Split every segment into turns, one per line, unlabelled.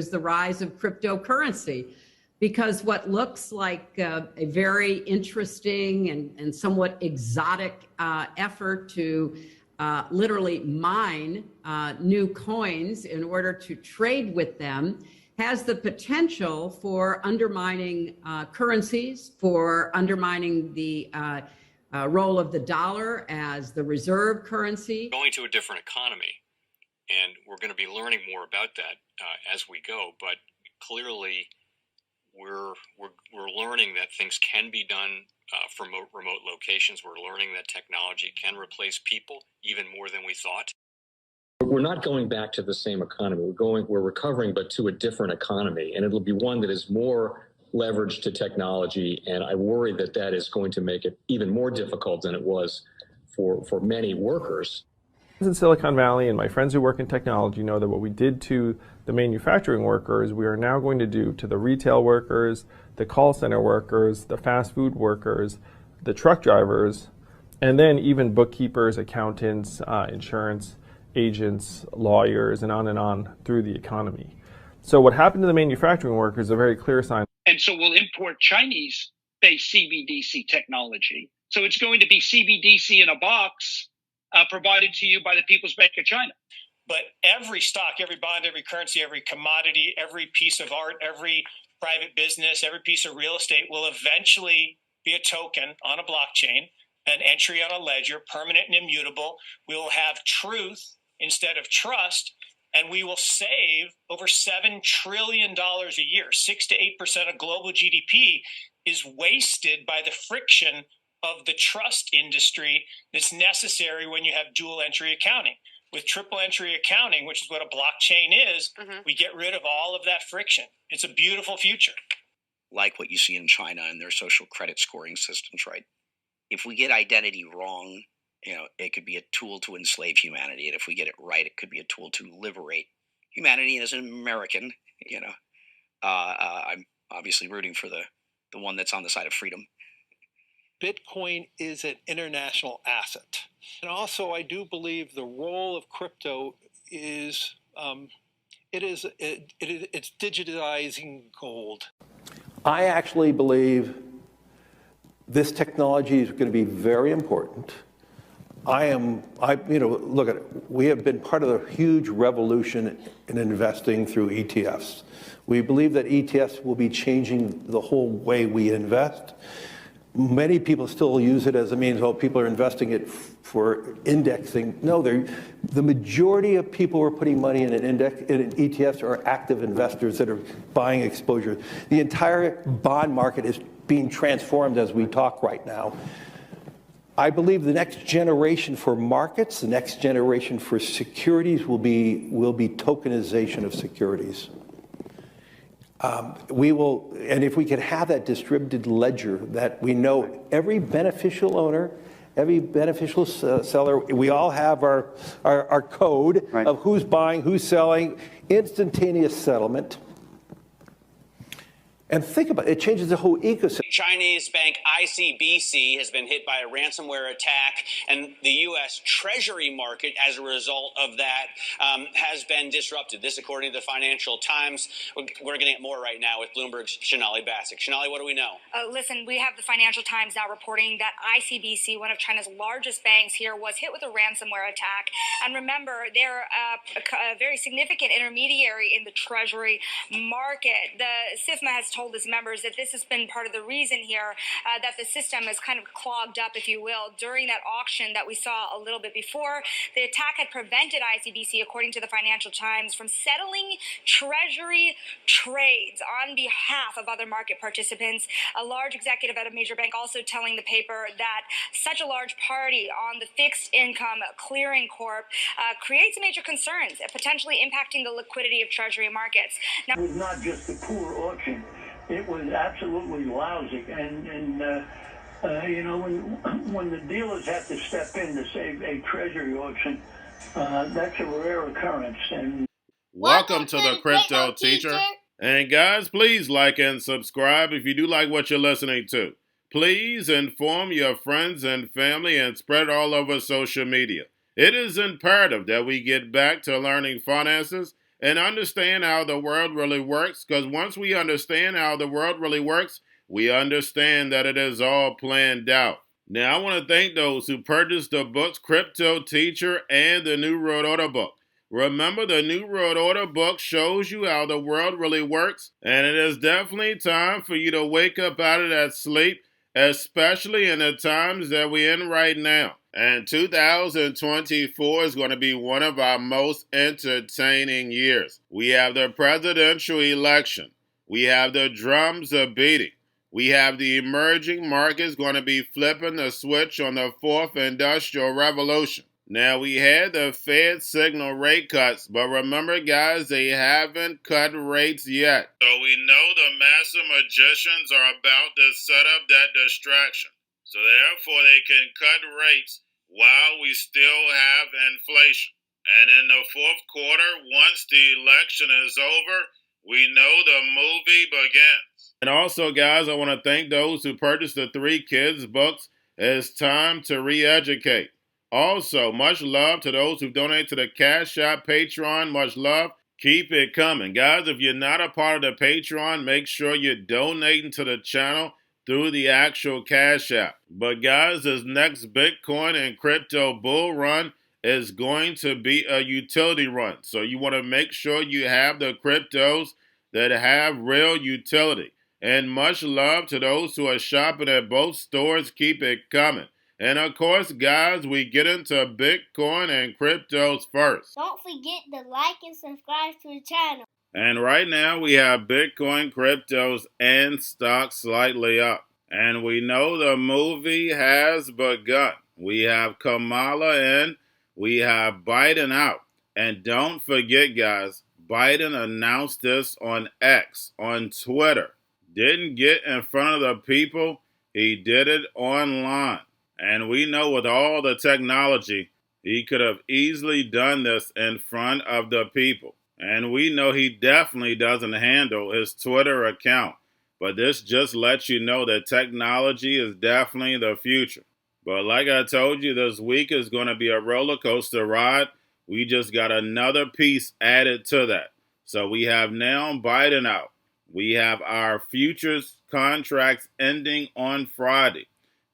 is the rise of cryptocurrency, because what looks like a very interesting and somewhat exotic effort to literally mine new coins in order to trade with them has the potential for undermining currencies, for undermining the role of the dollar as the reserve currency.
Going to a different economy, and we're going to be learning more about that as we go. But clearly, we're learning that things can be done from remote locations. We're learning that technology can replace people even more than we thought.
We're not going back to the same economy. We're recovering, but to a different economy, and it'll be one that is more leveraged to technology. And I worry that that is going to make it even more difficult than it was for many workers.
In Silicon Valley, and my friends who work in technology know that what we did to the manufacturing workers, we are now going to do to the retail workers, the call center workers, the fast food workers, the truck drivers, and then even bookkeepers, accountants, insurance agents, lawyers, and on through the economy. So what happened to the manufacturing workers is a very clear sign.
And so we'll import Chinese-based CBDC technology. So it's going to be CBDC in a box provided to you by the People's Bank of China.
But every stock, every bond, every currency, every commodity, every piece of art, every private business, every piece of real estate will eventually be a token on a blockchain, an entry on a ledger, permanent and immutable. We will have truth instead of trust, and we will save over $7 trillion a year. 6 to 8% of global GDP is wasted by the friction of the trust industry that's necessary when you have dual entry accounting. With triple entry accounting, which is what a blockchain is, we get rid of all of that friction. It's a beautiful future.
Like what you see in China and their social credit scoring systems, right? If we get identity wrong, it could be a tool to enslave humanity. And if we get it right, it could be a tool to liberate humanity. And as an American, I'm obviously rooting for the one that's on the side of freedom.
Bitcoin is an international asset. And also, I do believe the role of crypto is, it's digitizing gold.
I actually believe this technology is going to be very important. Look at it. We have been part of a huge revolution in investing through ETFs. We believe that ETFs will be changing the whole way we invest. Many people still use it as a means, people are investing it for indexing. No, the majority of people who are putting money in in ETFs are active investors that are buying exposure. The entire bond market is being transformed as we talk right now. I believe the next generation for markets, the next generation for securities will be tokenization of securities. And if we could have that distributed ledger that we know every beneficial owner, every beneficial seller, we all have our code of who's buying, who's selling, instantaneous settlement. And think about it, it changes the whole ecosystem.
Chinese bank ICBC has been hit by a ransomware attack, and the U.S. Treasury market, as a result of that, has been disrupted. This, according to the Financial Times. We're getting it more right now with Bloomberg's Sonali Basak. Sonali, what do we know?
Listen, we have the Financial Times now reporting that ICBC, one of China's largest banks here, was hit with a ransomware attack. And remember, they're a very significant intermediary in the Treasury market. The SIFMA has told its members that this has been part of the reason here that the system is kind of clogged up, if you will, during that auction that we saw a little bit before. The attack had prevented ICBC, according to the Financial Times, from settling Treasury trades on behalf of other market participants. A large executive at a major bank also telling the paper that such a large party on the fixed income clearing corp creates major concerns, potentially impacting the liquidity of Treasury markets.
Now, it was not just a poor auction. It was absolutely lousy, and when the dealers have to step in to save a treasury auction, that's a rare occurrence. And
welcome to the Crypto Teacher. And guys, please like and subscribe if you do like what you're listening to. Please inform your friends and family and spread all over social media. It is imperative that we get back to learning finances and understand how the world really works, because once we understand how the world really works, we understand that it is all planned out. Now, I want to thank those who purchased the books Cryptoteacher and the New World Order book. Remember, the New World Order book shows you how the world really works, and it is definitely time for you to wake up out of that sleep, especially in the times that we're in right now. And 2024 is going to be one of our most entertaining years. We have the presidential election. We have the drums are beating. We have the emerging markets going to be flipping the switch on the fourth industrial revolution. Now, we had the Fed signal rate cuts, but remember, guys, they haven't cut rates yet. So we know the master magicians are about to set up that distraction. So therefore, they can cut rates while we still have inflation. And in the fourth quarter, once the election is over, we know the movie begins. And also, guys, I want to thank those who purchased the 3 kids books. It's time to re-educate. Also, much love to those who donate to the Cash App, Patreon. Much love. Keep it coming. Guys, if you're not a part of the Patreon, make sure you're donating to the channel through the actual Cash App. But guys, this next Bitcoin and crypto bull run is going to be a utility run. So you want to make sure you have the cryptos that have real utility. And much love to those who are shopping at both stores. Keep it coming. And of course, guys, we get into Bitcoin and cryptos first.
Don't forget to like and subscribe to the channel.
And right now we have Bitcoin, cryptos, and stocks slightly up. And we know the movie has begun. We have Kamala in, we have Biden out. And don't forget, guys, Biden announced this on X, on Twitter. Didn't get in front of the people, he did it online. And we know with all the technology, he could have easily done this in front of the people. And we know he definitely doesn't handle his Twitter account. But this just lets you know that technology is definitely the future. But like I told you, this week is going to be a roller coaster ride. We just got another piece added to that. So we have now Biden out. We have our futures contracts ending on Friday.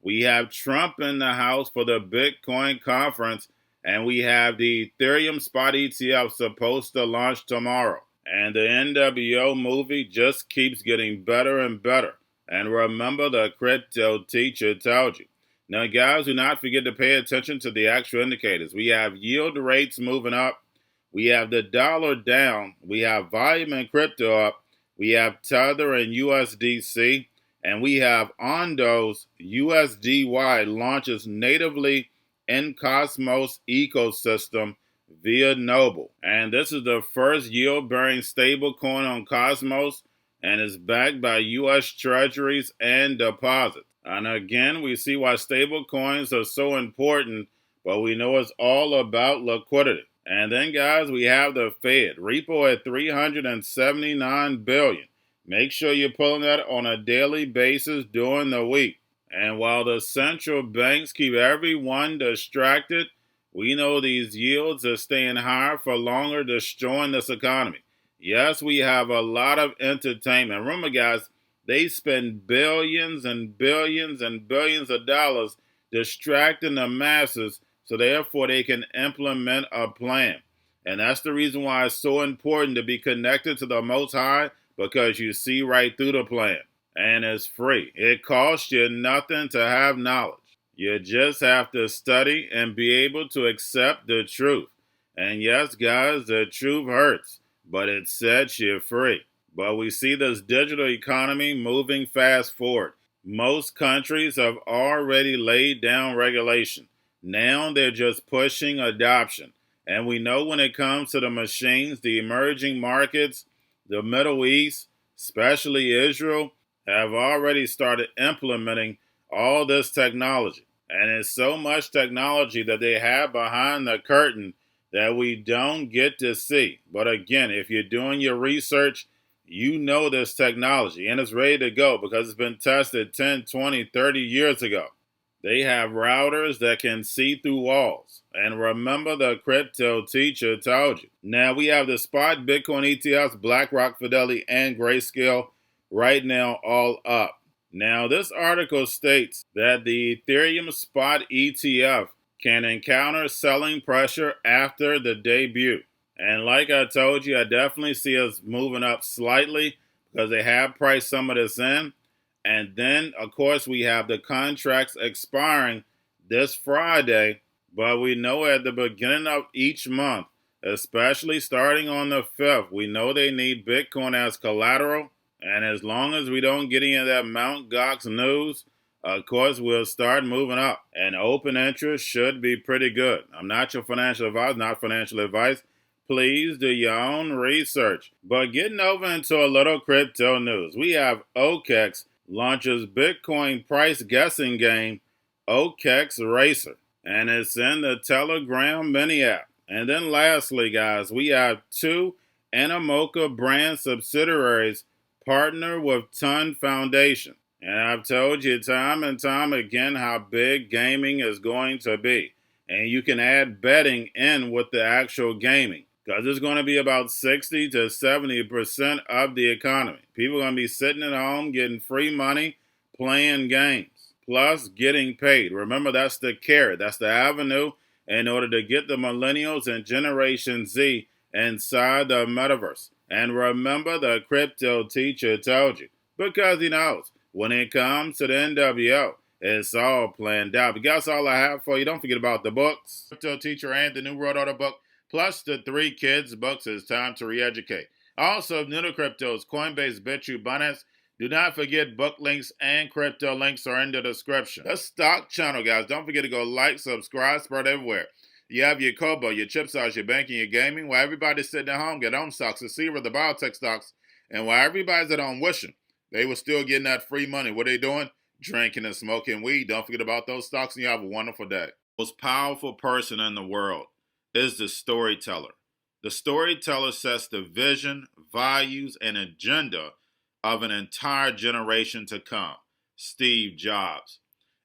We have Trump in the house for the Bitcoin conference, and we have the Ethereum spot ETF supposed to launch tomorrow. And the NWO movie just keeps getting better and better. And remember, the crypto teacher told you. Now, guys, do not forget to pay attention to the actual indicators. We have yield rates moving up. We have the dollar down. We have volume in crypto up. We have Tether and USDC. And we have Ondo's USDY launches natively in Cosmos ecosystem via Noble. And this is the first yield-bearing stablecoin on Cosmos and is backed by U.S. Treasuries and deposits. And again, we see why stablecoins are so important, but we know it's all about liquidity. And then, guys, we have the Fed. Repo at $379 billion. Make sure you're pulling that on a daily basis during the week. And while the central banks keep everyone distracted, we know these yields are staying higher for longer, destroying this economy. Yes, we have a lot of entertainment. Remember, guys, they spend billions and billions and billions of dollars distracting the masses, so therefore they can implement a plan. And that's the reason why it's so important to be connected to the Most High, because you see right through the plan. And it's free. It costs you nothing to have knowledge. You just have to study and be able to accept the truth. And yes, guys, the truth hurts, but it sets you free. But we see this digital economy moving fast forward. Most countries have already laid down regulation. Now they're just pushing adoption. And we know when it comes to the machines, the emerging markets, the Middle East, especially Israel, have already started implementing all this technology. And it's so much technology that they have behind the curtain that we don't get to see. But again, if you're doing your research, you know this technology and it's ready to go because it's been tested 10, 20, 30 years ago. They have routers that can see through walls. And remember, the crypto teacher told you. Now we have the spot Bitcoin ETFs, BlackRock, Fidelity, and Grayscale right now all up. Now this article states that the Ethereum spot ETF can encounter selling pressure after the debut. And like I told you, I definitely see us moving up slightly because they have priced some of this in. And then, of course, we have the contracts expiring this Friday. But we know at the beginning of each month, especially starting on the 5th, we know they need Bitcoin as collateral. And as long as we don't get any of that Mt.Gox news, of course, we'll start moving up. And open interest should be pretty good. I'm not your financial advisor, not financial advice. Please do your own research. But getting over into a little crypto news, we have OKEX launches Bitcoin price guessing game, OKEX Racer. And it's in the Telegram mini app. And then lastly, guys, we have 2 Animoca brand subsidiaries partner with Ton Foundation. And I've told you time and time again how big gaming is going to be. And you can add betting in with the actual gaming. Because it's going to be about 60 to 70% of the economy. People are going to be sitting at home getting free money, playing games, plus getting paid. Remember, that's the carrot. That's the avenue in order to get the millennials and Generation Z inside the metaverse. And remember, the crypto teacher told you. Because he knows when it comes to the NWO, it's all planned out. But that's all I have for you. Don't forget about the books. Crypto Teacher and the New World Order book. Plus the 3 kids books. It's time to re-educate. Also, new to cryptos, Coinbase, Bitrue, Binance. Do not forget book links and crypto links are in the description. The stock channel, guys. Don't forget to go like, subscribe, spread everywhere. You have your Kobo, your chip stocks, your banking, your gaming. While everybody's sitting at home, get on stocks, the Seaver, the biotech stocks. And while everybody's at home wishing they were still getting that free money, what are they doing? Drinking and smoking weed. Don't forget about those stocks, and you have a wonderful day. The most powerful person in the world is the storyteller. The storyteller sets the vision, values, and agenda of an entire generation to come. Steve Jobs.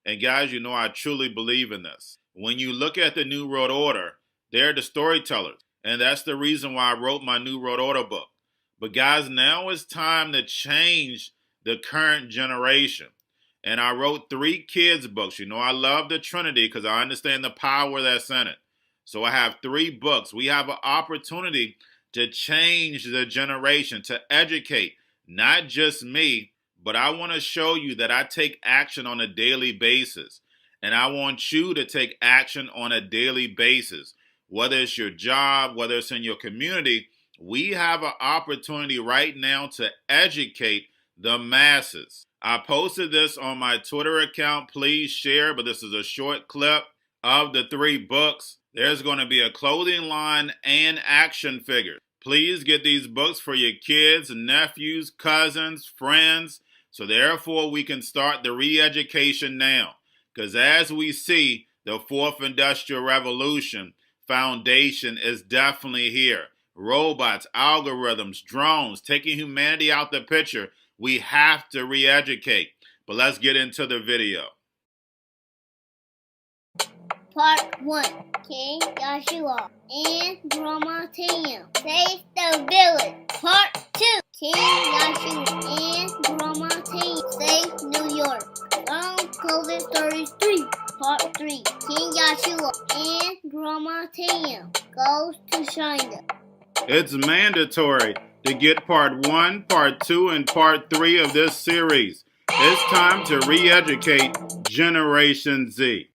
And guys, you know I truly believe in this. When you look at the New World Order, they're the storytellers. And that's the reason why I wrote my New World Order book. But guys, now it's time to change the current generation. And I wrote 3 kids books. You know I love the Trinity because I understand the power that's in it. So I have 3 books. We have an opportunity to change the generation, to educate, not just me, but I want to show you that I take action on a daily basis. And I want you to take action on a daily basis. Whether it's your job, whether it's in your community, we have an opportunity right now to educate the masses. I posted this on my Twitter account. Please share, but this is a short clip of the 3 books. There's going to be a clothing line and action figures. Please get these books for your kids, nephews, cousins, friends, so therefore we can start the re-education now. Because as we see, the 4th Industrial Revolution foundation is definitely here. Robots, algorithms, drones, taking humanity out the picture. We have to re-educate. But let's get into the video.
Part 1. King Joshua and Grandma Tam save the village. Part 2. King Joshua and Grandma Tam save New York from COVID-33. Part 3. King Joshua and Grandma Tam goes to China.
It's mandatory to get part 1, part 2, and part 3 of this series. It's time to re-educate Generation Z.